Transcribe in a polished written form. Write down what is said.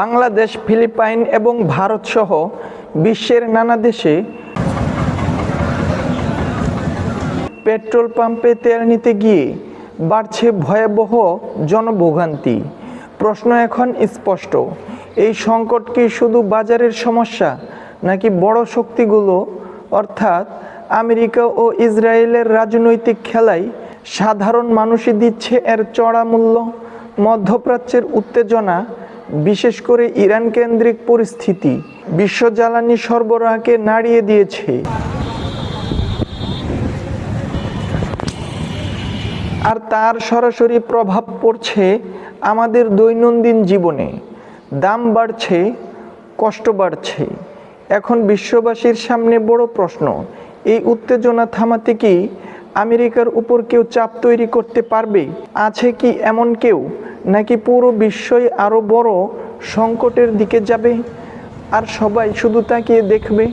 Bangladesh, Philippine এবং ভারতসহ বিশ্বের নানা দেশে পেট্রোল পাম্পে তেল নিতে গিয়ে বাড়ছে ভয়াবহ জনভোগান্তি। প্রশ্ন এখন স্পষ্ট, এই সংকট কি শুধু বাজারের সমস্যা, নাকি বড় শক্তিগুলো অর্থাৎ আমেরিকা ও ইসরায়েলের রাজনৈতিক খেলায় সাধারণ মানুষই দিচ্ছে এর চড়া মূল্য? মধ্যপ্রাচ্যের উত্তেজনা, বিশেষ করে ইরান কেন্দ্রিক পরিস্থিতি বিশ্ব জ্বালানি সরবরাহকে নাড়িয়ে দিয়েছে। আর তার সরাসরি প্রভাব পড়ছে আমাদের দৈনন্দিন জীবনে। দাম বাড়ছে, কষ্ট বাড়ছে। এখন বিশ্ববাসীর সামনে বড় প্রশ্ন, এই উত্তেজনা থামাতে কি আমেরিকার উপর কেউ চাপ তৈরি করতে পারবে? আছে কি এমন কেউ, নাকি পুরো বিশ্বই আরও বড় সংকটের দিকে যাবে আর সবাই শুধু তাকিয়ে দেখবে?